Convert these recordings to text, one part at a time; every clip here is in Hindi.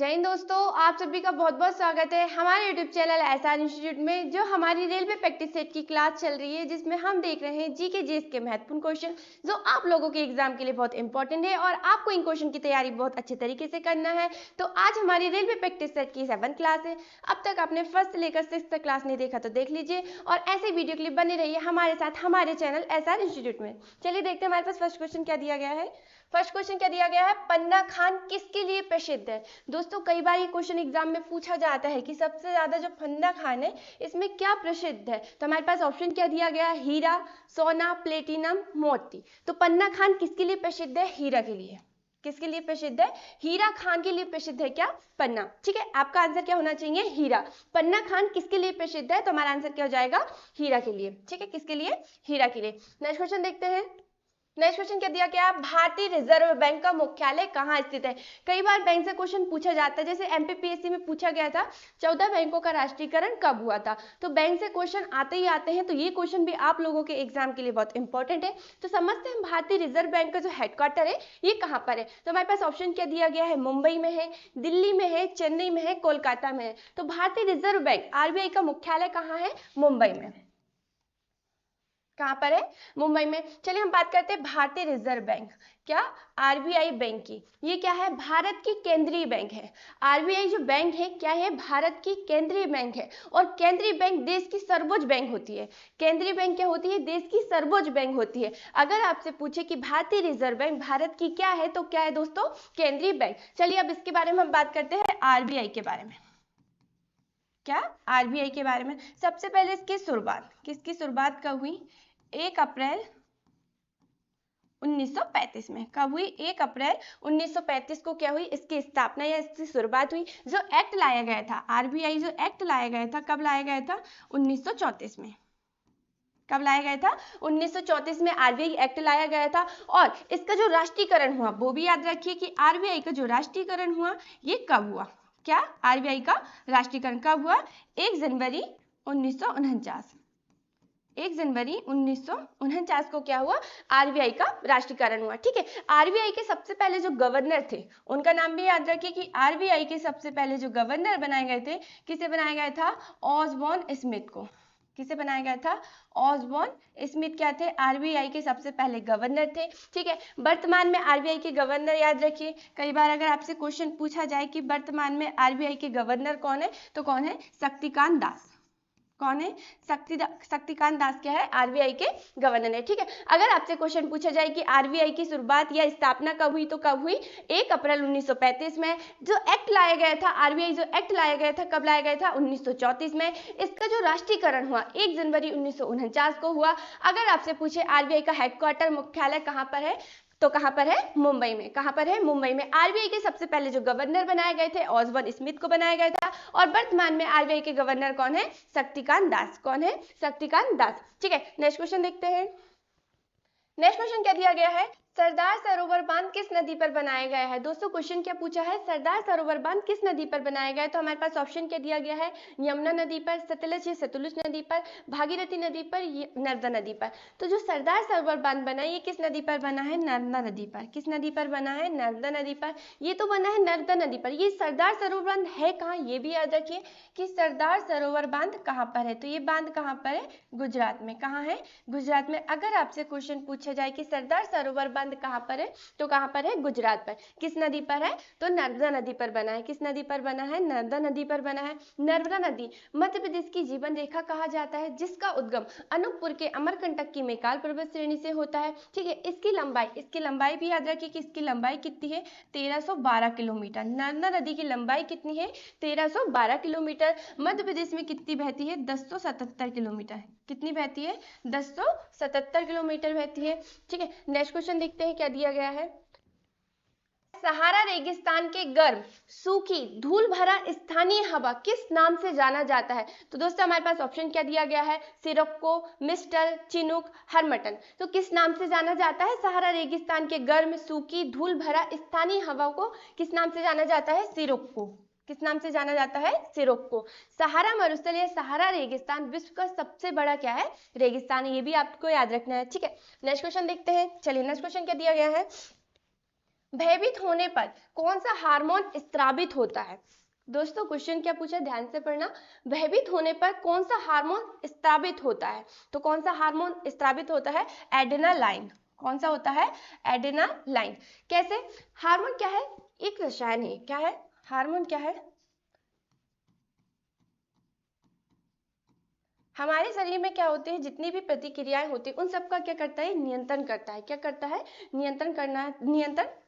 जय हिंद दोस्तों, आप सभी का बहुत बहुत स्वागत है हमारे यूट्यूब चैनल एसआर इंस्टीट्यूट में। जो हमारी रेलवे प्रैक्टिस सेट की क्लास चल रही है, जिसमें हम देख रहे हैं जीके जीएस के महत्वपूर्ण क्वेश्चन जो आप लोगों के एग्जाम के लिए बहुत इंपॉर्टेंट है और आपको इन क्वेश्चन की तैयारी बहुत अच्छे तरीके से करना है। तो आज हमारी रेलवे प्रैक्टिस सेट की 7th क्लास है। अब तक आपने फर्स्ट से लेकर 6th तक क्लास नहीं देखा तो देख लीजिए और ऐसे वीडियो क्लिप बने रहिए हमारे साथ हमारे चैनल एसआर इंस्टीट्यूट में। चलिए देखते हैं हमारे पास फर्स्ट क्वेश्चन क्या दिया गया है। फर्स्ट क्वेश्चन क्या दिया गया है, पन्ना खान किसके लिए प्रसिद्ध है। दोस्तों कई बार ये क्वेश्चन एग्जाम में पूछा जाता है कि सबसे ज्यादा जो पन्ना खान है इसमें क्या प्रसिद्ध है। तो हमारे पास ऑप्शन क्या दिया गया है, हीरा, सोना, प्लेटिनम, मोती। तो पन्ना खान किसके लिए प्रसिद्ध है, हीरा के लिए। किसके लिए प्रसिद्ध है, हीरा खान के लिए प्रसिद्ध है क्या, पन्ना। ठीक है, आपका आंसर क्या होना चाहिए, हीरा। पन्ना खान किसके लिए प्रसिद्ध है, तो हमारा आंसर क्या हो जाएगा, हीरा के लिए। ठीक है, किसके लिए, हीरा के लिए। नेक्स्ट क्वेश्चन देखते हैं। नेक्स्ट क्वेश्चन क्या दिया गया, भारतीय रिजर्व बैंक का मुख्यालय कहाँ स्थित है। कई बार बैंक से क्वेश्चन पूछा जाता है, जैसे एमपीपीएससी में पूछा गया था 14 बैंकों का राष्ट्रीयकरण कब हुआ था। तो बैंक से क्वेश्चन आते ही आते हैं, तो ये क्वेश्चन भी आप लोगों के एग्जाम के लिए बहुत इंपॉर्टेंट है। तो समझते हैं भारतीय रिजर्व बैंक का जो हेडक्वार्टर है ये कहाँ पर है। तो हमारे पास ऑप्शन क्या दिया गया है, मुंबई में है, दिल्ली में है, चेन्नई में है, कोलकाता में है। तो भारतीय रिजर्व बैंक आरबीआई का मुख्यालय कहाँ है, मुंबई में। कहां पर है, मुंबई में। चलिए हम बात करते हैं भारतीय रिजर्व बैंक, क्या, आरबीआई बैंक की। ये क्या है, भारत की केंद्रीय बैंक है। आरबीआई जो बैंक है क्या है, भारत की केंद्रीय बैंक है। और केंद्रीय बैंक देश की सर्वोच्च बैंक होती है। केंद्रीय बैंक क्या होती है, देश की सर्वोच्च बैंक होती है। अगर आपसे पूछे कि भारतीय रिजर्व बैंक भारत की क्या है, तो क्या है दोस्तों, केंद्रीय बैंक। चलिए अब इसके बारे में हम बात करते हैं, आरबीआई के बारे में। क्या, आरबीआई के बारे में। सबसे पहले इसकी शुरुआत, किसकी शुरुआत कब हुई, 1 अप्रैल 1935 में। कब हुई, 1 अप्रैल 1935 को क्या हुई, इसकी स्थापना या इसकी शुरुआत हुई। जो एक्ट लाया गया था, आरबीआई जो एक्ट लाया गया था, कब लाया गया था, 1934 में। कब लाया गया था, 1934 में आरबीआई एक्ट लाया गया था। और इसका जो राष्ट्रीयकरण हुआ वो भी याद रखिए कि आरबीआई का जो राष्ट्रीयकरण हुआ ये कब हुआ। क्या, आरबीआई का राष्ट्रीयकरण कब हुआ, 1 जनवरी 1949। 1 जनवरी 1949 को क्या हुआ, आरबीआई का राष्ट्रीयकरण हुआ। ठीक है, आरबीआई के सबसे पहले जो गवर्नर थे उनका नाम भी याद रखिए कि आरबीआई के सबसे पहले जो गवर्नर बनाए गए थे, किसे बनाया गया था, ऑसबॉर्न स्मिथ को। किसे बनाया गया था, ऑसबॉर्न स्मिथ क्या थे, आरबीआई के सबसे पहले गवर्नर थे। ठीक है, वर्तमान में आरबीआई के गवर्नर याद रखिए। कई बार अगर आपसे क्वेश्चन पूछा जाए कि वर्तमान में आरबीआई के गवर्नर कौन है, तो कौन है, शक्तिकांत दास। कौन है, शक्तिकांत दास क्या है, आरबीआई के गवर्नर है। ठीक है, अगर आपसे क्वेश्चन पूछा जाए कि आरबीआई की शुरुआत या स्थापना कब हुई, तो कब हुई, 1 अप्रैल 1935 में। जो एक्ट लाया गया था, आरबीआई जो एक्ट लाया गया था, कब लाया गया था, 1934 में। इसका जो राष्ट्रीयकरण हुआ 1 जनवरी 1949 को हुआ। अगर आपसे पूछे आरबीआई का हेडक्वार्टर मुख्यालय कहाँ पर है, तो कहां पर है, मुंबई में। कहां पर है, मुंबई में। आरबीआई के सबसे पहले जो गवर्नर बनाए गए थे, ऑसबॉर्न स्मिथ को बनाया गया था। और वर्तमान में आरबीआई के गवर्नर कौन है, शक्तिकांत दास। कौन है, शक्तिकांत दास। ठीक है, नेक्स्ट क्वेश्चन देखते हैं। नेक्स्ट क्वेश्चन क्या दिया गया है, सरदार सरोवर बांध किस नदी पर बनाया गया है। दोस्तों क्वेश्चन क्या पूछा है, सरदार सरोवर बांध किस नदी पर बनाया गया है। तो हमारे पास ऑप्शन क्या दिया गया है, यमुना नदी पर, सतलज या सतलुज नदी पर, भागीरथी नदी पर, नर्मदा नदी पर। तो जो सरदार सरोवर बांध बना है ये किस नदी पर बना है, नर्मदा नदी पर। किस नदी पर बना है, नर्मदा नदी पर। ये तो बना है नर्मदा नदी पर। ये सरदार सरोवर बांध है कहाँ, ये भी याद रखिए कि सरदार सरोवर बांध कहाँ पर है। तो ये बांध कहाँ पर है, गुजरात में। कहाँ है, गुजरात में। अगर आपसे क्वेश्चन पूछा जाए कि सरदार सरोवर बांध कहाँ पर है, तो कहाँ पर है, गुजरात पर। किस नदी पर है, तो नर्मदा नदी पर बना है। किस नदी पर बना है, नर्मदा नदी पर बना है। नर्मदा नदी मध्य प्रदेश की जीवन रेखा कहा जाता है, जिसका उद्गम अनूपपुर के अमरकंटक की मैकाल पर्वत श्रेणी से होता है। ठीक है, इसकी लंबाई भी याद रखिए कि इसकी लंबाई कितनी है, 1312 किलोमीटर। नर्मदा नदी की लंबाई कितनी है, 1312 किलोमीटर। मध्य प्रदेश में कितनी बहती है, 1077 किलोमीटर। कितनी बहती है, 1077 किलोमीटर बहती है। ठीक है, नेक्स्ट क्वेश्चन देखते हैं क्या दिया गया है। सहारा रेगिस्तान के गर्म, सूखी, धूल भरा स्थानीय हवा किस नाम से जाना जाता है। तो दोस्तों हमारे पास ऑप्शन क्या दिया गया है, सिरोक्को, मिस्टर, चिनूक, हरमटन। तो किस नाम से जाना जाता है, सहारा रेगिस्तान के गर्म, सूखी, धूल भरा स्थानीय हवा को किस नाम से जाना जाता है, सिरोक्को। किस नाम से जाना जाता है, सिरोक्को। सहारा मरुस्थल या सहारा रेगिस्तान विश्व का सबसे बड़ा क्या है, रेगिस्तान है। ये भी आपको याद रखना है। ठीक है, नेक्स्ट क्वेश्चन देखते हैं। चलिए नेक्स्ट क्वेश्चन क्या दिया गया है, भयभीत होने पर कौन सा हार्मोन स्रावित होता है? दोस्तों क्वेश्चन क्या पूछा, ध्यान से पढ़ना। भयभीत होने पर कौन सा हार्मोन स्रावित होता है? तो कौन सा हार्मोन स्रावित होता है? एड्रेनालाइन। कौन सा होता है? एड्रेनालाइन। कैसे? हार्मोन क्या है? एक रसायन है। क्या है? हार्मोन क्या है? हमारे शरीर में क्या होते हैं, जितनी भी प्रतिक्रियाएं होती हैं उन सबका क्या करता है? नियंत्रण करता है। क्या करता है? नियंत्रण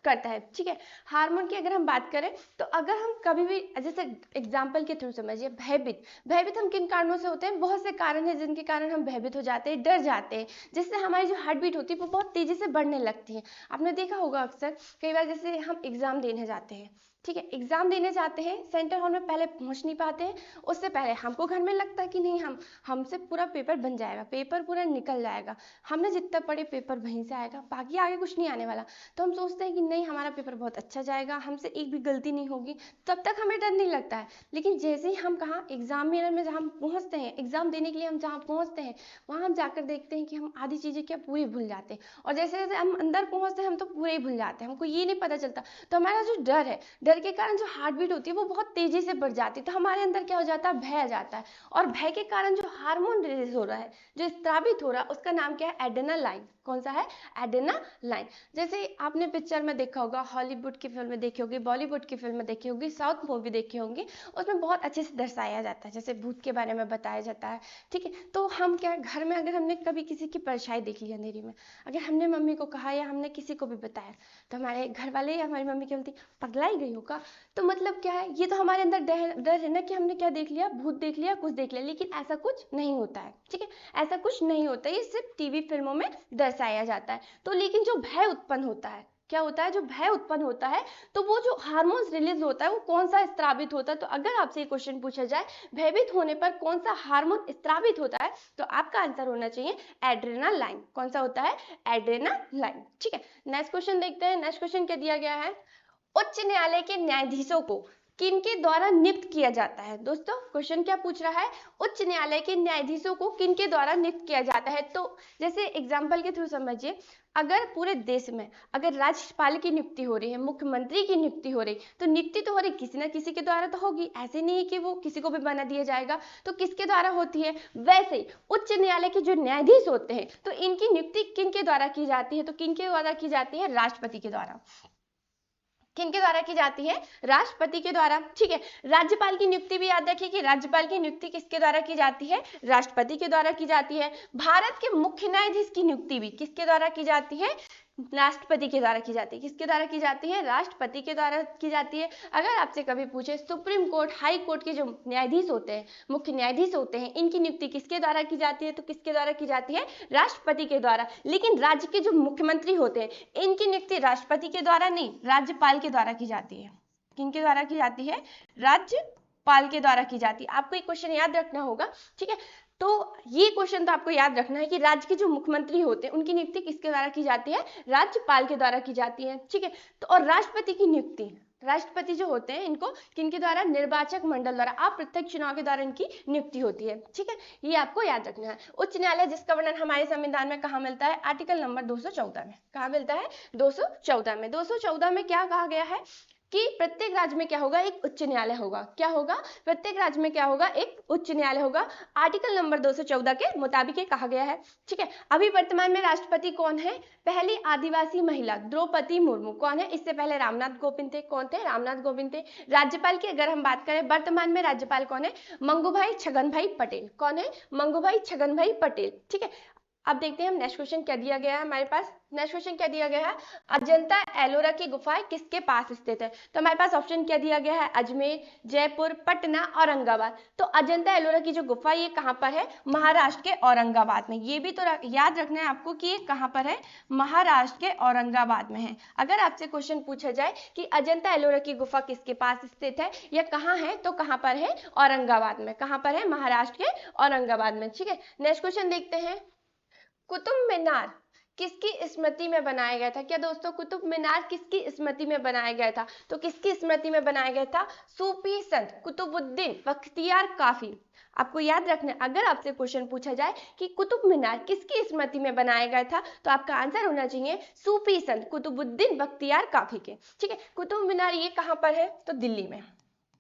करता है। ठीक है। हार्मोन की अगर हम बात करें तो अगर हम कभी भी, जैसे एग्जांपल के थ्रू समझिए, भयभीत हम किन कारणों से होते हैं? बहुत से कारण हैं जिनके कारण हम भयभीत हो जाते हैं, डर जाते हैं, जिससे हमारी जो हार्ट बीट होती है वो बहुत तेजी से बढ़ने लगती है। आपने देखा होगा अक्सर कई बार, जैसे हम एग्जाम देने जाते हैं, ठीक है, एग्जाम देने जाते हैं, सेंटर हॉल में पहले पहुंच नहीं पाते हैं, उससे पहले हमको घर में लगता है कि नहीं, हमसे पूरा पेपर बन जाएगा, पेपर पूरा निकल जाएगा, हमने जितना पढ़े पेपर वहीं से आएगा, बाकी आगे कुछ नहीं आने वाला। तो हम सोचते हैं कि नहीं, हमारा पेपर बहुत अच्छा जाएगा, हमसे एक भी गलती नहीं होगी, तब तक हमें डर नहीं लगता है। लेकिन जैसे ही हम कहाँ एग्जामिनर में जहाँ पहुँचते हैं, एग्जाम देने के लिए हम जहाँ पहुँचते हैं, वहाँ हम जाकर देखते हैं कि हम आधी चीज़ें क्या पूरी भूल जाते हैं, और जैसे जैसे हम अंदर पहुँचते हैं हम तो पूरे ही भूल जाते हैं, हमको ये नहीं पता चलता। तो हमारा जो डर है, डर के कारण जो हार्ट बीट होती है वो बहुत तेजी से बढ़ जाती है, तो हमारे अंदर क्या हो जाता है? भय आ जाता है, और भय के कारण जो हार्मोन रिलीज हो रहा है, जो स्रावित हो रहा है, उसका नाम क्या है? एड्रेनालाइन। कौन सा है? एड्रेनालाइन। जैसे आपने पिक्चर में देखा होगा, हॉलीवुड की फिल्म देखी होगी, बॉलीवुड की फिल्म देखी होगी, साउथ मूवी देखी होंगी, उसमें बहुत अच्छे से दर्शाया जाता है, जैसे भूत के बारे में बताया जाता है। ठीक है। तो हम क्या, घर में अगर हमने कभी किसी की परछाई देख ली अंधेरी में, अगर हमने मम्मी को कहा या हमने किसी को भी बताया, तो हमारे घर वाले या हमारी मम्मी क्या बोलती? पगलाई गई हो का? तो मतलब क्या है, ये तो हमारे अंदर डर है ना कि हमने क्या देख लिया, भूत देख लिया, कुछ देख लिया, लेकिन ऐसा कुछ नहीं होता है। ठीक है, ऐसा कुछ नहीं होता, ये सिर्फ टीवी फिल्मों में दर्शाया जाता है। तो लेकिन जो भय उत्पन्न होता है, क्या होता है? जो भय उत्पन्न होता है, तो वो जो हार्मोन्स रिलीज होता है वो कौन सा स्रावित होता है? तो अगर आपसे ये क्वेश्चन पूछा जाए भयभीत होने पर कौन सा हार्मोन स्रावित होता है, तो आपका आंसर होना चाहिए एड्रेनालाइन। कौन सा होता है? एड्रेनालाइन। ठीक है, नेक्स्ट क्वेश्चन देखते हैं। नेक्स्ट क्वेश्चन क्या दिया गया है? उच्च न्यायालय के न्यायाधीशों को किनके द्वारा नियुक्त किया जाता है? दोस्तों क्वेश्चन क्या पूछ रहा है? उच्च न्यायालय के न्यायाधीशों को किनके द्वारा नियुक्त किया जाता है? तो जैसे एग्जांपल के थ्रू समझिए, अगर पूरे देश में अगर राज्यपाल की नियुक्ति हो रही है, मुख्यमंत्री की नियुक्ति हो रही, तो नियुक्ति तो हो रही किसी ना किसी के द्वारा तो होगी, ऐसे नहीं है कि वो किसी को भी बना दिया जाएगा। तो किसके द्वारा होती है? वैसे ही उच्च न्यायालय के जो न्यायाधीश होते हैं, तो इनकी नियुक्ति किनके द्वारा की जाती है? तो किनके द्वारा की जाती है? राष्ट्रपति के द्वारा। किनके द्वारा की जाती है? राष्ट्रपति के द्वारा। ठीक है। राज्यपाल की नियुक्ति भी याद रखिए कि राज्यपाल की नियुक्ति किसके द्वारा की जाती है? राष्ट्रपति के द्वारा की जाती है। भारत के मुख्य न्यायाधीश की नियुक्ति भी किसके द्वारा की जाती है? राष्ट्रपति के द्वारा की जाती है। किसके द्वारा की जाती है? राष्ट्रपति के द्वारा की जाती है। अगर आपसे कभी पूछे सुप्रीम कोर्ट, हाई कोर्ट के जो न्यायाधीश होते हैं, मुख्य न्यायाधीश होते हैं, इनकी नियुक्ति किसके द्वारा की जाती है? तो किसके द्वारा की जाती है? राष्ट्रपति के द्वारा। लेकिन राज्य के जो मुख्यमंत्री होते हैं, इनकी नियुक्ति राष्ट्रपति के द्वारा नहीं, राज्यपाल के द्वारा की जाती है। किनके द्वारा की जाती है? राज्यपाल के द्वारा की जाती है। आपको एक क्वेश्चन याद रखना होगा। ठीक है, तो ये क्वेश्चन तो आपको याद रखना है कि राज्य के जो मुख्यमंत्री होते हैं उनकी नियुक्ति किसके द्वारा की जाती है? राज्यपाल के द्वारा की जाती है। ठीक है। तो और राष्ट्रपति की नियुक्ति, राष्ट्रपति जो होते हैं इनको किनके द्वारा? निर्वाचक मंडल द्वारा, अप्रत्यक्ष चुनाव के द्वारा इनकी नियुक्ति होती है। ठीक है, ये आपको याद रखना है। उच्च न्यायालय जिसका वर्णन हमारे संविधान में कहाँ मिलता है? आर्टिकल नंबर 214 में। कहाँ मिलता है? 214 में। 214 में क्या कहा गया है कि प्रत्येक राज्य में क्या होगा? एक उच्च न्यायालय होगा। क्या होगा? प्रत्येक राज्य में क्या होगा? एक उच्च न्यायालय होगा। आर्टिकल नंबर 214 के मुताबिक ये कहा गया है। ठीक है। अभी वर्तमान में राष्ट्रपति कौन है? पहली आदिवासी महिला द्रौपदी मुर्मू। कौन है? इससे पहले रामनाथ कोविंद थे। कौन थे? रामनाथ कोविंद थे। राज्यपाल की अगर हम बात करें, वर्तमान में राज्यपाल कौन है? मंगूभाई छगनभाई पटेल। कौन है? मंगूभाई छगनभाई पटेल। ठीक है। अब देखते हैं हम नेक्स्ट क्वेश्चन क्या दिया गया है हमारे पास। नेक्स्ट क्वेश्चन क्या दिया गया है? अजंता एलोरा की गुफाएं किसके पास स्थित है? तो हमारे पास ऑप्शन क्या दिया गया है? अजमेर, जयपुर, पटना, औरंगाबाद। तो अजंता एलोरा की जो गुफा ये कहाँ पर है? महाराष्ट्र के औरंगाबाद में। ये भी तो याद रखना है आपको कि ये कहाँ पर है? महाराष्ट्र के औरंगाबाद में है। अगर आपसे क्वेश्चन पूछा जाए कि अजंता एलोरा की गुफा किसके पास स्थित है या कहाँ है, तो कहाँ पर है? औरंगाबाद में। कहाँ पर है? महाराष्ट्र के औरंगाबाद में। ठीक है। नेक्स्ट क्वेश्चन देखते हैं। कुतुब मीनार किसकी स्मृति में बनाया गया था? क्या दोस्तों कुतुब मीनार किसकी स्मृति में बनाया गया था? तो किसकी स्मृति में बनाया गया था? सूफी संत कुतुबुद्दीन बख्तियार काफी। आपको याद रखना, अगर आपसे क्वेश्चन पूछा जाए कि कुतुब मीनार किसकी स्मृति में बनाया गया था, तो आपका आंसर होना चाहिए सूफी संत कुतुबुद्दीन बख्तियार काफी के। ठीक है, कुतुब मीनार ये कहाँ पर है? तो दिल्ली में।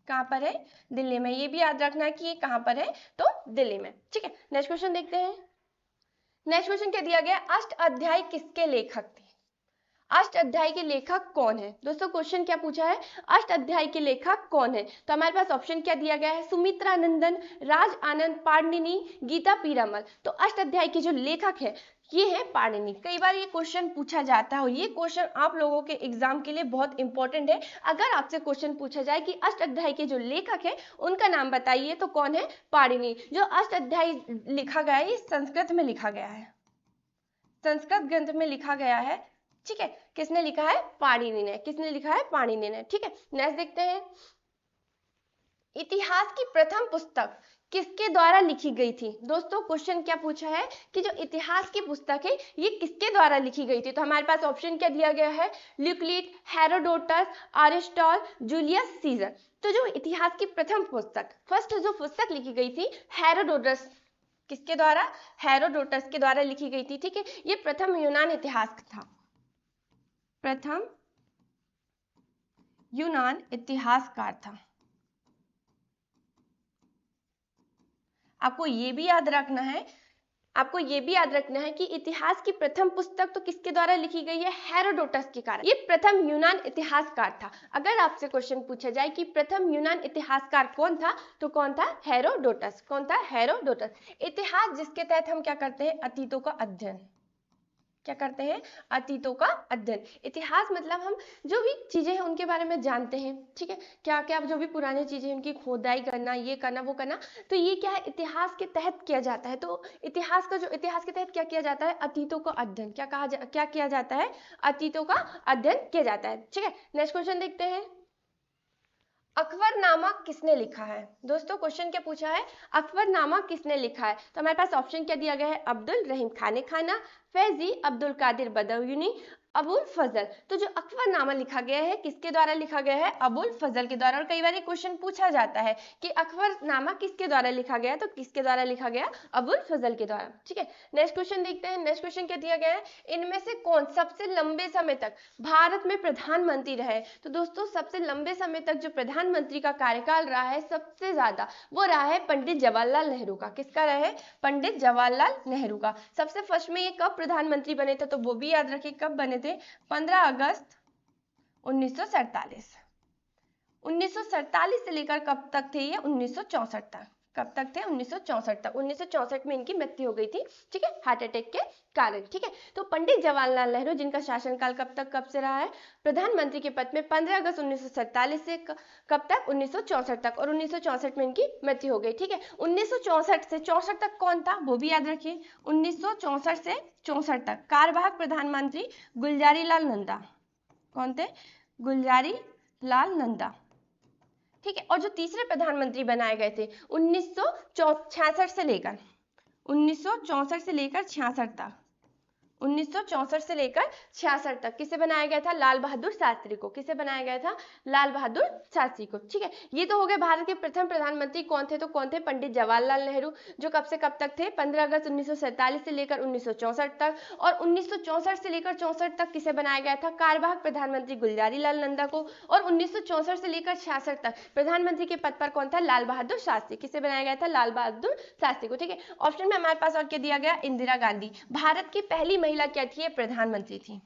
कहाँ पर है? दिल्ली में। ये भी याद रखना कि ये कहाँ पर है? तो दिल्ली में। ठीक है, नेक्स्ट क्वेश्चन देखते हैं। नेक्स्ट क्वेश्चन क्या दिया गया? अष्ट अध्याय किसके लेखक थे? अष्ट अध्याय के लेखक कौन है? दोस्तों क्वेश्चन क्या पूछा है? अष्ट अध्याय के लेखक कौन है? तो हमारे पास ऑप्शन क्या दिया गया है? सुमित्रा नंदन, राज आनंद, पाणिनि, गीता पीरामल। तो अष्ट अध्याय के जो लेखक है ये है पाणिनि। कई बार ये क्वेश्चन पूछा जाता है और ये क्वेश्चन आप लोगों के एग्जाम के लिए बहुत इंपॉर्टेंट है। अगर आपसे क्वेश्चन पूछा जाए कि अष्ट अध्याय के जो लेखक है उनका नाम बताइए, तो कौन है? पाणिनि। जो अष्ट अध्याय लिखा गया है ये संस्कृत में लिखा गया है, संस्कृत ग्रंथ में लिखा गया है। ठीक है, किसने लिखा है? पाणिनि ने। किसने लिखा है? पाणिनि ने। ठीक है, नेक्स्ट देखते हैं। इतिहास की प्रथम पुस्तक किसके द्वारा लिखी गई थी? दोस्तों क्वेश्चन क्या पूछा है कि जो इतिहास की पुस्तक है ये किसके द्वारा लिखी गई थी? तो हमारे पास ऑप्शन क्या दिया गया है? ल्यूक्लिड, हेरोडोटस, अरिस्टॉल, जूलियस सीजर। तो जो इतिहास की प्रथम पुस्तक, फर्स्ट जो पुस्तक लिखी गई थी हेरोडोटस, किसके द्वारा? हेरोडोटस के द्वारा लिखी गई थी। ठीक है, ये प्रथम यूनान इतिहास था, प्रथम यूनान इतिहासकार था। आपको ये भी याद रखना है, आपको ये भी याद रखना है कि इतिहास की प्रथम पुस्तक तो किसके द्वारा लिखी गई है? हेरोडोटस के कारण। ये प्रथम यूनान इतिहासकार था। अगर आपसे क्वेश्चन पूछा जाए कि प्रथम यूनान इतिहासकार कौन था, तो कौन था? हेरोडोटस। कौन था? हेरोडोटस। इतिहास जिसके तहत हम क्या करते हैं? अतीतों का अध्ययन। क्या करते हैं? अतीतों का अध्ययन। इतिहास मतलब हम जो भी चीजें हैं उनके बारे में जानते हैं। ठीक है, क्या क्या जो भी पुरानी चीजें हैं उनकी खोदाई करना, ये करना वो करना, तो ये क्या है? इतिहास के तहत किया जाता है। तो इतिहास के तहत क्या किया जाता है? अतीतों का अध्ययन। क्या किया जाता है? अतीतों का अध्ययन किया जाता है। ठीक है, नेक्स्ट क्वेश्चन देखते हैं। अकबरनामा किसने लिखा है? दोस्तों क्वेश्चन क्या पूछा है? अकबरनामा किसने लिखा है? तो हमारे पास ऑप्शन क्या दिया गया है? अब्दुल रहीम खान खाना, फैजी, अब्दुल कादिर बदायूनी, अबुल फजल। तो जो अकबरनामा लिखा गया है किसके द्वारा लिखा गया है? अबुल फजल के द्वारा। और कई बार ये क्वेश्चन पूछा जाता है कि अकबरनामा किसके द्वारा लिखा गया? तो किसके द्वारा लिखा गया? अबुल फजल के द्वारा। ठीक है, नेक्स्ट क्वेश्चन देखते हैं। नेक्स्ट क्वेश्चन क्या दिया गया है? इनमें से कौन सबसे लंबे समय तक भारत में प्रधानमंत्री रहे? तो दोस्तों सबसे लंबे समय तक जो प्रधानमंत्री का कार्यकाल रहा है सबसे ज्यादा, वो रहा है पंडित जवाहरलाल नेहरू का। किसका रहा है? पंडित जवाहरलाल नेहरू का। सबसे फर्स्ट में ये कब प्रधानमंत्री बने थे? तो वो भी याद रखिए कब बने थे? 15 अगस्त 1947। 1947 से लेकर कब तक थे ये? 1964 तक। कब तक थे? 1964 तक। 1964 में इनकी मृत्यु हो गई थी। ठीक है, हार्ट अटैक के कारण। ठीक है, तो पंडित जवाहरलाल नेहरू जिनका शासनकाल कब से रहा है? प्रधानमंत्री के पद में 15 अगस्त 1947 से कब तक? 1964 तक। और 1964 में इनकी मृत्यु हो गई। ठीक है, 1964 से 64 तक कौन था? वो भी याद रखिए। 1964 से 64 तक कार्यवाहक प्रधानमंत्री गुलजारी लाल नंदा। कौन थे? गुलजारी लाल नंदा। ठीक है, और जो तीसरे प्रधानमंत्री बनाए गए थे 1966 से लेकर 66 तक, 1964 से लेकर 66 तक किसे बनाया गया था? लाल बहादुर शास्त्री को। किसे बनाया गया था? लाल बहादुर शास्त्री को। ठीक है, ये तो हो गए भारत के प्रथम प्रधानमंत्री कौन थे? तो कौन थे? पंडित जवाहरलाल नेहरू, जो कब से कब तक थे? 15 अगस्त 1947 से लेकर 1964 तक। और 1964 से लेकर 64 तक किसे बनाया गया था? कार्यवाहक प्रधानमंत्री गुलजारी लाल नंदा को। और 1964 से लेकर 66 तक प्रधानमंत्री के पद पर कौन था? लाल बहादुर शास्त्री। किसे बनाया गया था? लाल बहादुर शास्त्री को। ठीक है, ऑप्शन में हमारे पास और क्या दिया गया? इंदिरा गांधी। भारत की पहली महिला क्या थी? प्रधानमंत्री थी।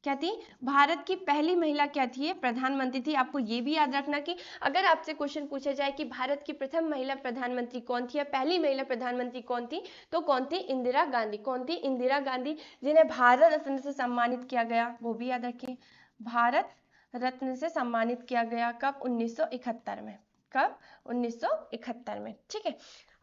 क्या थी? भारत की पहली महिला क्या थी? प्रधानमंत्री थी। आपको ये भी याद रखना कि अगर आपसे क्वेश्चन पूछा जाए कि भारत की प्रथम महिला प्रधानमंत्री कौन थी या पहली महिला प्रधानमंत्री कौन थी, तो कौन थी? इंदिरा गांधी। कौन थी? इंदिरा गांधी, जिन्हें भारत रत्न से सम्मानित किया गया। वो भी याद रखिए, भारत रत्न से सम्मानित किया गया। कब? 1971 में। कब? 1971 में। ठीक है,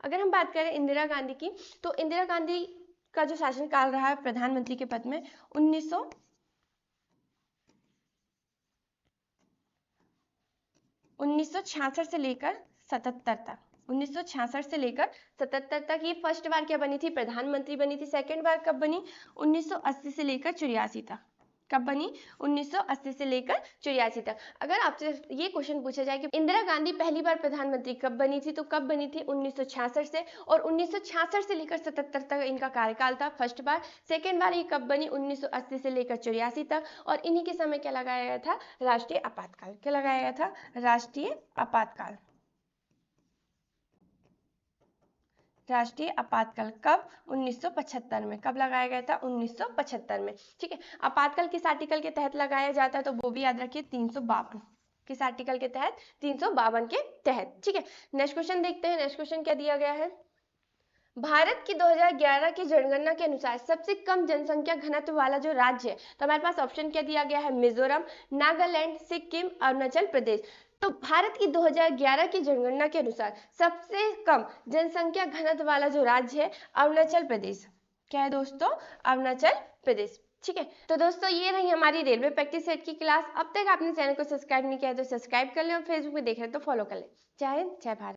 अगर हम बात करें इंदिरा गांधी की, तो इंदिरा गांधी का जो शासनकाल रहा है प्रधानमंत्री के पद में 1966 से लेकर 77 तक, 1966 से लेकर 77 तक। ये फर्स्ट बार क्या बनी थी, प्रधानमंत्री बनी थी। सेकंड बार कब बनी, 1980 से लेकर 84 तक। कब बनी, 1980 से लेकर 84 तक। अगर आपसे ये क्वेश्चन पूछा जाए कि इंदिरा गांधी पहली बार प्रधानमंत्री कब बनी थी, तो कब बनी थी, 1966 से, और 1966 से लेकर 77 तक इनका कार्यकाल था फर्स्ट बार। सेकेंड बार ये कब बनी, 1980 से लेकर 84 तक, और इन्हीं के समय क्या लगाया गया था, राष्ट्रीय आपातकाल। क्या लगाया गया था, राष्ट्रीय आपातकाल। राष्ट्रीय आपातकाल कब, 1975 में। कब लगाया गया था, 1975 में। ठीक है, आपातकाल किस आर्टिकल के तहत लगाया जाता है, तो वो भी याद रखिए, 352। किस आर्टिकल के तहत, 352 के तहत। ठीक है, नेक्स्ट क्वेश्चन देखते हैं। नेक्स्ट क्वेश्चन क्या दिया गया है, भारत की 2011 की जनगणना के अनुसार सबसे कम जनसंख्या घनत्व वाला जो राज्य है, तो हमारे पास ऑप्शन क्या दिया गया है, मिजोरम, नागालैंड, सिक्किम, अरुणाचल प्रदेश। तो भारत की 2011 की जनगणना के अनुसार सबसे कम जनसंख्या घनत्व वाला जो राज्य है, अरुणाचल प्रदेश। क्या है दोस्तों, अरुणाचल प्रदेश। ठीक है, तो दोस्तों ये रही हमारी रेलवे प्रैक्टिस सेट की क्लास। अब तक आपने चैनल को सब्सक्राइब नहीं किया है तो सब्सक्राइब कर लें, और फेसबुक पे देख रहे हैं तो फॉलो कर लें। जय हिंद, जय भारत।